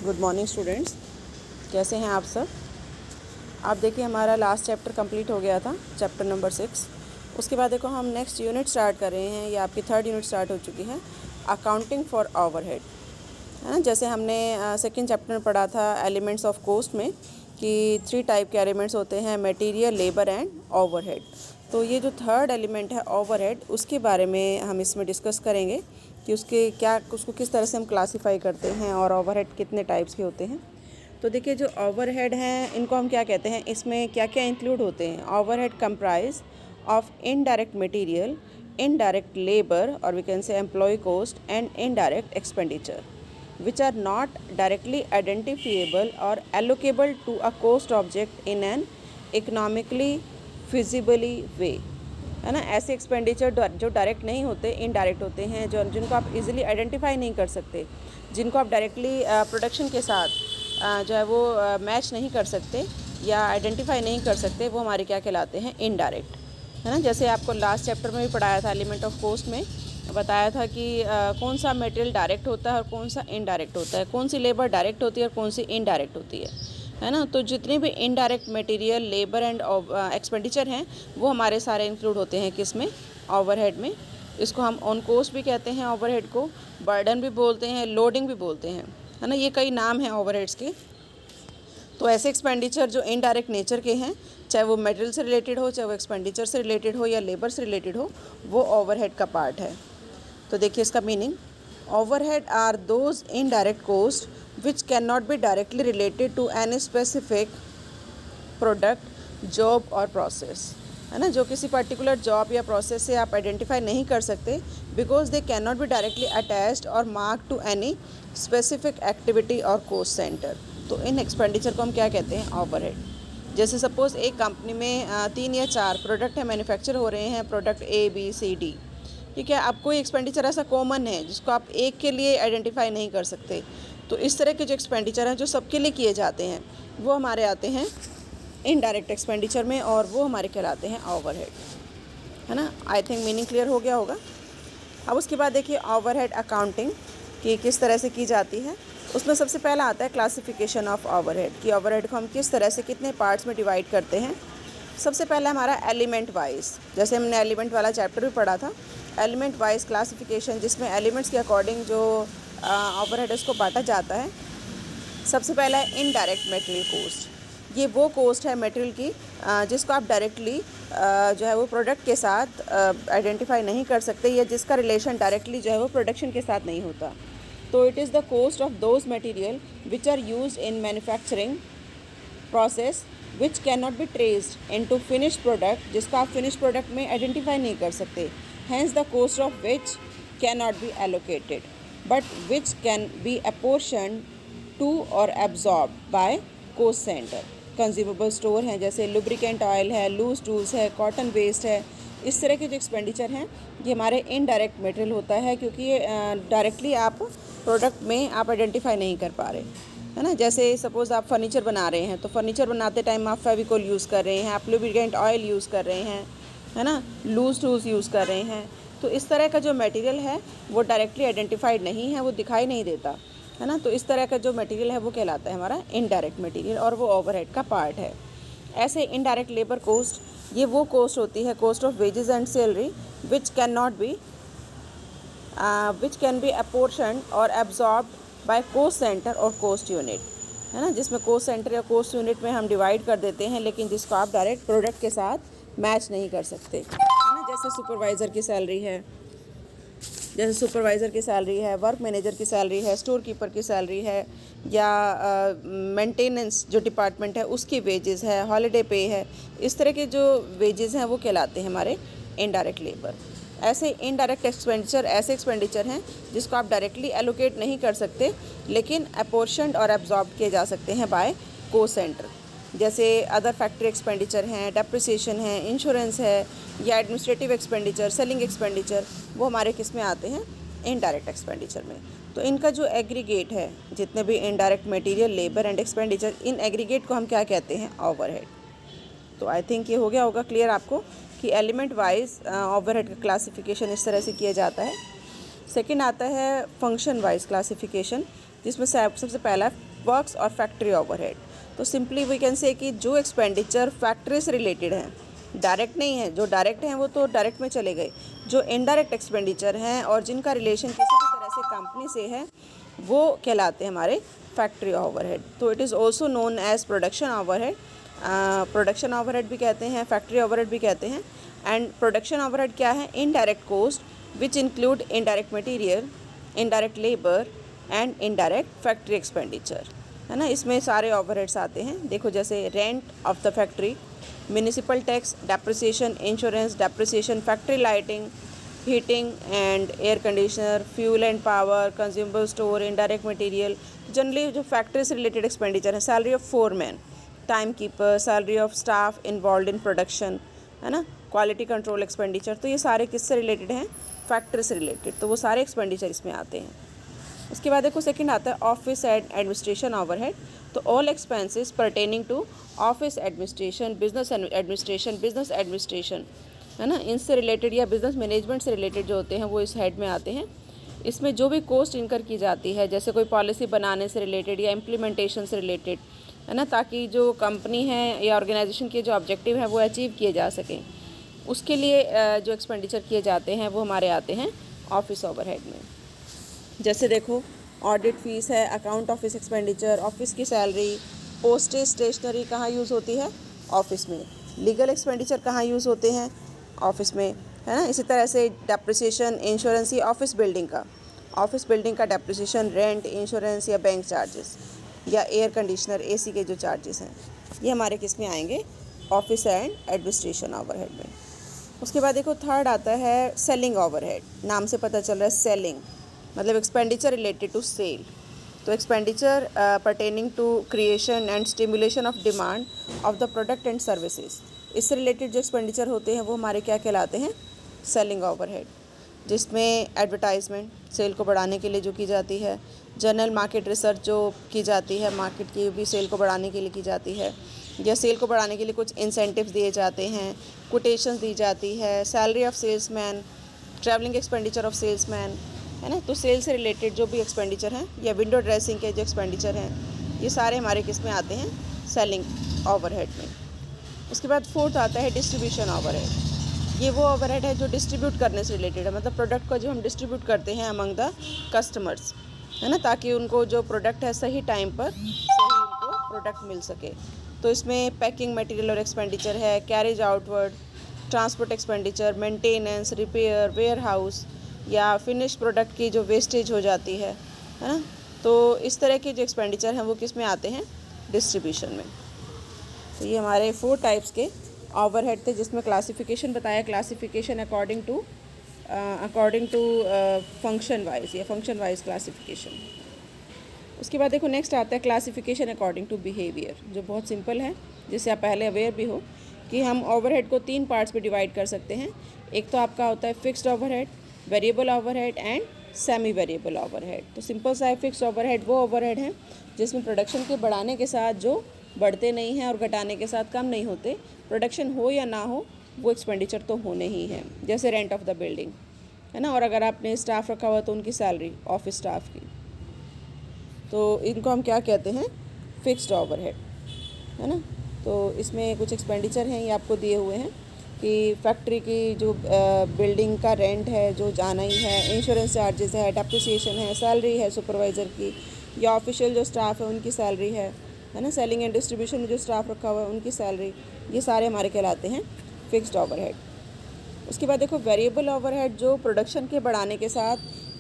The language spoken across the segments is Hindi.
गुड मॉर्निंग स्टूडेंट्स, कैसे हैं आप सब। आप देखिए हमारा लास्ट चैप्टर कंप्लीट हो गया था, चैप्टर नंबर 6। उसके बाद देखो हम नेक्स्ट यूनिट स्टार्ट कर रहे हैं, या आपकी थर्ड यूनिट स्टार्ट हो चुकी है, अकाउंटिंग फॉर ओवरहेड, है ना। जैसे हमने सेकंड चैप्टर में पढ़ा था एलिमेंट्स ऑफ कॉस्ट में कि 3 टाइप के एलिमेंट्स होते हैं, मटेरियल, लेबर एंड ओवरहेड। तो ये जो थर्ड एलिमेंट है ओवरहेड, उसके बारे में हम इसमें डिस्कस करेंगे कि उसको किस तरह से हम क्लासीफाई करते हैं और ओवरहेड कितने टाइप्स के होते हैं। तो देखिए जो ओवरहेड हैं इनको हम क्या कहते हैं, इसमें क्या क्या इंक्लूड होते हैं। Overhead comprise of indirect material, indirect labour और we can say employ cost and indirect expenditure which are not directly identifiable or allocable to a cost object in an economically feasibly way, है ना। ऐसे एक्सपेंडिचर जो डायरेक्ट नहीं होते, इनडायरेक्ट होते हैं, जिनको आप इजीली आइडेंटिफाई नहीं कर सकते, जिनको आप डायरेक्टली प्रोडक्शन के साथ जो है वो मैच नहीं कर सकते या आइडेंटिफाई नहीं कर सकते, वो हमारे क्या कहलाते हैं, इनडायरेक्ट, है ना। जैसे आपको लास्ट चैप्टर में भी पढ़ाया था, एलिमेंट ऑफ कॉस्ट में बताया था कि कौन सा मटेरियल डायरेक्ट होता है और कौन सा इनडायरेक्ट होता है, कौन सी लेबर डायरेक्ट होती है और कौन सी इनडायरेक्ट होती है ना। तो जितने भी indirect material, labour and expenditure हैं वो हमारे सारे इंक्लूड होते हैं किस में, ओवरहेड में। इसको हम ऑन कॉस्ट भी कहते हैं, ओवरहेड को बर्डन भी बोलते हैं, लोडिंग भी बोलते हैं, है ना। ये कई नाम हैं ओवरहेड्स के। तो ऐसे एक्सपेंडिचर जो इनडायरेक्ट नेचर के हैं, चाहे वो मटेरियल से रिलेटेड हो, चाहे वो एक्सपेंडिचर से रिलेटेड हो या लेबर से रिलेटेड हो, वो ओवरहेड का पार्ट है। तो देखिए इसका meaning, overhead are those indirect cost which can not be directly related to any specific product, job और प्रोसेस, है ना। जो किसी पर्टिकुलर जॉब या प्रोसेस से आप आइडेंटिफाई नहीं कर सकते, because they can not be directly attached और mark to any specific activity और कॉस्ट सेंटर। तो इन एक्सपेंडिचर को हम क्या कहते हैं, ओवरहेड। जैसे सपोज़ एक कंपनी में 3 या 4 प्रोडक्ट है, मैन्युफैक्चर हो रहे हैं, product A B C D, ठीक है। अब कोई एक्सपेंडिचर ऐसा कॉमन है जिसको आप एक के लिए आइडेंटिफाई नहीं कर सकते, तो इस तरह के जो एक्सपेंडिचर हैं जो सबके लिए किए जाते हैं, वो हमारे आते हैं इनडायरेक्ट एक्सपेंडिचर में, और वो हमारे कहलाते हैं ओवरहेड, है ना। आई थिंक मीनिंग क्लियर हो गया होगा। अब उसके बाद देखिए ओवरहेड अकाउंटिंग कि किस तरह से की जाती है। उसमें सबसे पहला आता है क्लासिफिकेशन ऑफ ओवरहेड, कि ओवरहेड को हम किस तरह से कितने पार्ट्स में डिवाइड करते हैं। सबसे पहला हमारा एलिमेंट वाइज, जैसे हमने एलिमेंट वाला चैप्टर भी पढ़ा था, एलिमेंट वाइज क्लासिफिकेशन, जिसमें एलिमेंट्स के अकॉर्डिंग जो ओवरहेड उसको बांटा जाता है। सबसे पहला है इनडायरेक्ट मटेरियल कोस्ट। ये वो कोस्ट है मटेरियल की जिसको आप डायरेक्टली जो है वो प्रोडक्ट के साथ आइडेंटिफाई नहीं कर सकते, या जिसका रिलेशन डायरेक्टली जो है वो प्रोडक्शन के साथ नहीं होता। तो it is the cost of those material which are used in manufacturing process which can not be traced into finish product, जिसको आप फिनिश प्रोडक्ट में आइडेंटिफाई नहीं कर सकते। Hence the cost of which can not be allocated but which can be apportion to और absorb by cost centre. Consumable store हैं, जैसे लुब्रिकेंट ऑयल है, लूज टूल्स है, कॉटन वेस्ट है, इस तरह के जो एक्सपेंडिचर हैं ये हमारे इनडायरेक्ट मटेरियल होता है, क्योंकि ये डायरेक्टली आप प्रोडक्ट में आप आइडेंटिफाई नहीं कर पा रहे, है ना। जैसे सपोज़ आप फर्नीचर बना रहे हैं, तो फर्नीचर बनाते टाइम आप फेविकोल यूज़ कर रहे हैं, आप लुब्रिकेंट ऑयल यूज़ कर रहे हैं, है ना, लूज टूल्स यूज़ कर रहे हैं। तो इस तरह का जो मटेरियल है वो डायरेक्टली आइडेंटिफाइड नहीं है, वो दिखाई नहीं देता, है ना। तो इस तरह का जो मटेरियल है वो कहलाता है हमारा इनडायरेक्ट मटेरियल, और वो ओवरहेड का पार्ट है। ऐसे इनडायरेक्ट लेबर कोस्ट, ये वो कोस्ट होती है, cost of wages and salary which can be apportion और एब्जॉर्ब बाय कोस्ट सेंटर और कोस्ट यूनिट, है ना। जिसमें कोस्ट सेंटर या कोस्ट यूनिट में हम डिवाइड कर देते हैं, लेकिन जिसको आप डायरेक्ट प्रोडक्ट के साथ मैच नहीं कर सकते, है ना। जैसे सुपरवाइज़र की सैलरी है, वर्क मैनेजर की सैलरी है, स्टोर कीपर की सैलरी है, या मेंटेनेंस जो डिपार्टमेंट है उसकी वेजेस है, हॉलीडे पे है। इस तरह के जो वेजेस हैं वो कहलाते हैं हमारे इनडायरेक्ट लेबर। ऐसे इनडायरेक्ट एक्सपेंडिचर ऐसे एक्सपेंडिचर हैं जिसको आप डायरेक्टली एलोकेट नहीं कर सकते, लेकिन अपोर्शनड और एब्जॉर्ब किए जा सकते हैं बाय कोस्ट सेंटर। जैसे अदर फैक्ट्री एक्सपेंडिचर हैं, डेप्रिसिएशन है, इंश्योरेंस है, या एडमिनिस्ट्रेटिव एक्सपेंडिचर, सेलिंग एक्सपेंडिचर, वो हमारे किस में आते हैं, इनडायरेक्ट एक्सपेंडिचर में। तो इनका जो एग्रीगेट है, जितने भी indirect material, labour and expenditure, in aggregate को हम क्या कहते हैं, ओवरहेड। तो आई थिंक ये हो गया होगा क्लियर आपको कि एलिमेंट वाइज ओवरहेड का क्लासिफिकेशन इस तरह से किया जाता है। सेकंड आता है फंक्शन वाइज क्लासिफिकेशन, जिसमें सबसे पहला वर्क्स और फैक्ट्री ओवरहेड। तो सिंपली वी कैन से कि जो एक्सपेंडिचर फैक्ट्री से रिलेटेड हैं, डायरेक्ट नहीं है, जो डायरेक्ट हैं वो तो डायरेक्ट में चले गए, जो इनडायरेक्ट एक्सपेंडिचर हैं और जिनका रिलेशन किसी भी तरह से कंपनी से है वो कहलाते हैं हमारे फैक्ट्री ओवरहेड। तो it is also known as production overhead. Production overhead भी कहते हैं, फैक्ट्री ओवरहेड भी कहते हैं। एंड प्रोडक्शन ओवरहेड क्या है? Indirect cost which include indirect material, indirect labour and indirect factory expenditure, है ना। इसमें सारे ओवरहेड्स आते हैं। देखो जैसे rent of the factory, municipal tax, depreciation, insurance, depreciation, factory lighting, heating and air conditioner, fuel and power, consumable store, indirect material. Generally जो फैक्ट्री से रिलेटेड एक्सपेंडिचर है, salary of foreman, time keeper, salary of staff involve in production, है ना, क्वालिटी कंट्रोल एक्सपेंडिचर। तो ये सारे किससे रिलेटेड हैं? फैक्ट्री से रिलेटेड। तो वो सारे एक्सपेंडिचर इसमें आते हैं। उसके बाद देखो सेकंड आता है ऑफिस एंड एडमिनिस्ट्रेशन ओवरहेड। तो all expenses pertaining to office administration, business administration, है ना, इनसे रिलेटेड या बिजनेस मैनेजमेंट से रिलेटेड जो होते हैं वो इस हेड में आते हैं। इसमें जो भी कॉस्ट इनकर की जाती है, जैसे कोई पॉलिसी बनाने से रिलेटेड या इम्प्लीमेंटेशन से रिलेटेड, है ना, ताकि जो कंपनी है या ऑर्गेनाइजेशन के जो ऑब्जेक्टिव हैं वो अचीव किए जा सकें, उसके लिए जो एक्सपेंडिचर किए जाते हैं वो हमारे आते हैं ऑफिस ओवरहेड में। जैसे देखो ऑडिट फीस है, अकाउंट ऑफिस एक्सपेंडिचर, ऑफिस की सैलरी, पोस्टेज स्टेशनरी कहाँ यूज़ होती है? ऑफिस में। लीगल एक्सपेंडिचर कहाँ यूज़ होते हैं? ऑफिस में, है ना। इसी तरह से डेप्रिसिएशन, इंश्योरेंस, ये ऑफिस बिल्डिंग का डेप्रिसिएशन, रेंट, इंश्योरेंस या बैंक चार्जेस या एयर कंडीशनर, एसी के जो चार्जेस हैं, ये हमारे किस में आएंगे? ऑफिस एंड एडमिनिस्ट्रेशन ओवरहेड में। उसके बाद देखो थर्ड आता है सेलिंग ओवरहेड। नाम से पता चल रहा है सेलिंग मतलब एक्सपेंडिचर रिलेटेड टू सेल। तो expenditure pertaining to creation and stimulation of demand of the product and services. इससे रिलेटेड जो एक्सपेंडिचर होते हैं वो हमारे क्या कहलाते हैं? Selling overhead. जिसमें एडवर्टाइजमेंट, सेल को बढ़ाने के लिए जो की जाती है, जनरल मार्केट रिसर्च जो की जाती है, मार्केट की भी सेल को बढ़ाने के लिए की जाती है, या सेल को बढ़ाने के लिए कुछ इंसेंटिव्स दिए जाते हैं, कोटेशंस दी जाती है, salary of salesman, travelling expenditure of salesman, है ना। तो सेल से रिलेटेड जो भी एक्सपेंडिचर हैं या विंडो ड्रेसिंग के जो एक्सपेंडिचर हैं, ये सारे हमारे किस में आते हैं? सेलिंग ओवरहेड में। उसके बाद फोर्थ आता है डिस्ट्रीब्यूशन ओवरहेड। ये वो ओवरहेड है जो डिस्ट्रीब्यूट करने से रिलेटेड है, मतलब प्रोडक्ट को जो हम डिस्ट्रीब्यूट करते हैं अमंग द कस्टमर्स, है ना, ताकि उनको जो प्रोडक्ट है सही टाइम पर सही उनको प्रोडक्ट मिल सके। तो इसमें पैकिंग मटेरियल और एक्सपेंडिचर है, carriage outward, transport expenditure, maintenance, repair, warehouse या फिनिश प्रोडक्ट की जो वेस्टेज हो जाती है ना। तो इस तरह के जो एक्सपेंडिचर हैं वो किस में आते हैं? डिस्ट्रीब्यूशन में। तो ये हमारे 4 टाइप्स के ओवरहेड थे, जिसमें क्लासिफिकेशन बताया, classification according to function wise या फंक्शन वाइज क्लासिफिकेशन। उसके बाद देखो नेक्स्ट आता है क्लासिफिकेशन अकॉर्डिंग टू बिहेवियर, जो बहुत सिंपल है, जिससे आप पहले अवेयर भी हो कि हम ओवरहेड को 3 पार्ट्स में डिवाइड कर सकते हैं। एक तो आपका होता है fixed overhead, variable overhead and semi variable overhead. तो सिंपल सा है, फिक्स्ड ओवरहेड वो ओवरहेड है जिसमें प्रोडक्शन के बढ़ाने के साथ जो बढ़ते नहीं हैं और घटाने के साथ कम नहीं होते। प्रोडक्शन हो या ना हो वो एक्सपेंडिचर तो होने ही है, जैसे रेंट ऑफ द बिल्डिंग, है ना। और अगर आपने स्टाफ रखा हुआ तो उनकी सैलरी, ऑफिस स्टाफ की, तो इनको हम क्या कहते हैं? फिक्स्ड ओवरहेड, है ना। तो इसमें कुछ एक्सपेंडिचर हैं, ये आपको दिए हुए हैं कि फैक्ट्री की जो बिल्डिंग का रेंट है जो जाना ही है, इंश्योरेंस चार्जेस है, डेप्रिसिएशन है, सैलरी है सुपरवाइज़र की या ऑफिशियल जो स्टाफ है उनकी सैलरी है ना, सेलिंग एंड डिस्ट्रीब्यूशन में जो स्टाफ रखा हुआ है उनकी सैलरी, ये सारे हमारे कहलाते हैं फिक्स्ड ओवरहेड। उसके बाद देखो वेरिएबल ओवरहेड जो प्रोडक्शन के बढ़ाने के साथ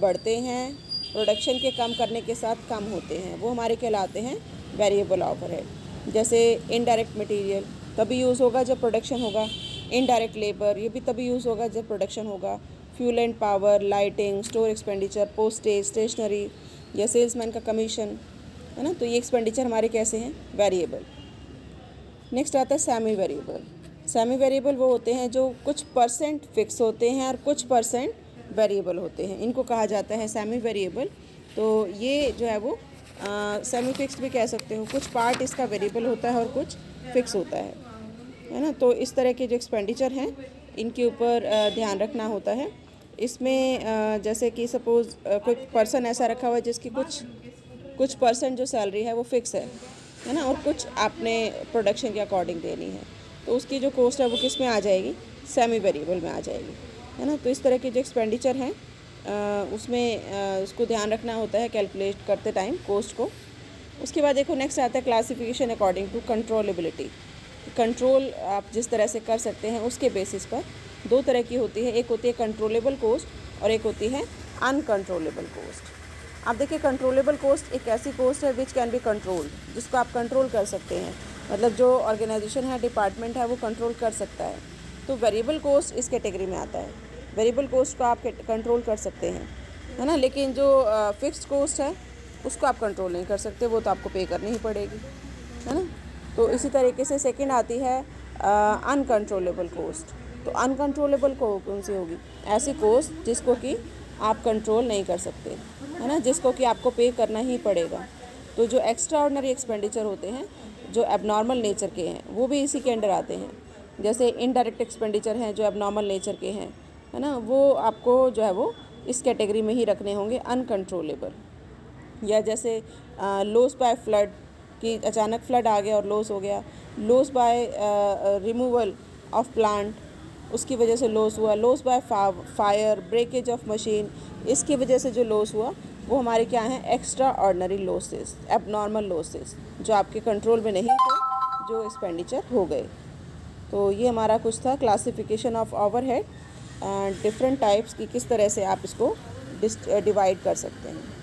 बढ़ते हैं, प्रोडक्शन के कम करने के साथ कम होते हैं, वो हमारे कहलाते हैं वेरिएबल ओवरहेड। जैसे इनडायरेक्ट मटेरियल तभी यूज़ होगा जब प्रोडक्शन होगा, इनडायरेक्ट लेबर ये भी तभी यूज़ होगा जब प्रोडक्शन होगा, fuel and power, lighting, store expenditure, postage, stationery या सेल्समैन का कमीशन, है ना। तो ये एक्सपेंडिचर हमारे कैसे हैं? वेरिएबल। नेक्स्ट आता है सेमी वेरिएबल। सेमी वेरिएबल वो होते हैं जो कुछ परसेंट फिक्स होते हैं और कुछ परसेंट वेरिएबल होते हैं, इनको कहा जाता है सेमी वेरिएबल। तो ये जो है वो सेमी फिक्स्ड भी कह सकते हो, कुछ पार्ट इसका वेरिएबल होता है और कुछ फिक्स होता है ना। तो इस तरह के जो एक्सपेंडिचर हैं इनके ऊपर ध्यान रखना होता है। इसमें जैसे कि सपोज़ कोई पर्सन ऐसा रखा हुआ है जिसकी कुछ कुछ परसेंट जो सैलरी है वो फिक्स है ना, और कुछ आपने प्रोडक्शन के अकॉर्डिंग देनी है, तो उसकी जो कॉस्ट है वो किस में आ जाएगी, सेमी वेरिएबल में आ जाएगी, है ना। तो इस तरह के जो एक्सपेंडिचर हैं उसमें उसको ध्यान रखना होता है कैलकुलेट करते टाइम कॉस्ट को। उसके बाद देखो नेक्स्ट आता है classification according to controllability. Control आप जिस तरह से कर सकते हैं उसके बेसिस पर दो तरह की होती है, एक होती है कंट्रोलेबल कॉस्ट और एक होती है अनकंट्रोलेबल कॉस्ट। आप देखिए कंट्रोलेबल कॉस्ट एक ऐसी कॉस्ट है विच कैन बी कंट्रोल्ड, जिसको आप कंट्रोल कर सकते हैं, मतलब जो ऑर्गेनाइजेशन है, डिपार्टमेंट है, वो कंट्रोल कर सकता है। तो वेरिएबल कॉस्ट इस कैटेगरी में आता है, वेरिएबल कॉस्ट को आप कंट्रोल कर सकते हैं, है ना, लेकिन जो फिक्स्ड कॉस्ट है उसको आप कंट्रोल नहीं कर सकते, वो तो आपको पे करनी ही पड़ेगी, है ना। तो इसी तरीके से सेकंड आती है अनकंट्रोलेबल कॉस्ट। तो अनकंट्रोलेबल कौन सी होगी, ऐसी कॉस्ट जिसको कि आप कंट्रोल नहीं कर सकते, है ना, जिसको कि आपको पे करना ही पड़ेगा। तो जो एक्स्ट्रा ऑर्डिनरी एक्सपेंडिचर होते हैं जो एबनॉर्मल नेचर के हैं वो भी इसी के अंडर आते हैं। जैसे इनडायरेक्ट एक्सपेंडिचर हैं जो एबनॉर्मल नेचर के हैं, है ना, वो आपको जो है वो इस कैटेगरी में ही रखने होंगे, अनकंट्रोलेबल। या जैसे लॉस बाय फ्लड, कि अचानक फ्लड आ गया और लॉस हो गया, loss by removal of plant, उसकी वजह से लॉस हुआ, loss by fire, breakage of machine, इसकी वजह से जो लॉस हुआ वो हमारे क्या हैं, extra ordinary losses, abnormal losses, जो आपके कंट्रोल में नहीं थे, जो एक्सपेंडिचर हो गए। तो ये हमारा कुछ था classification of overhead, different types की, किस तरह से आप इसको डिवाइड कर सकते हैं।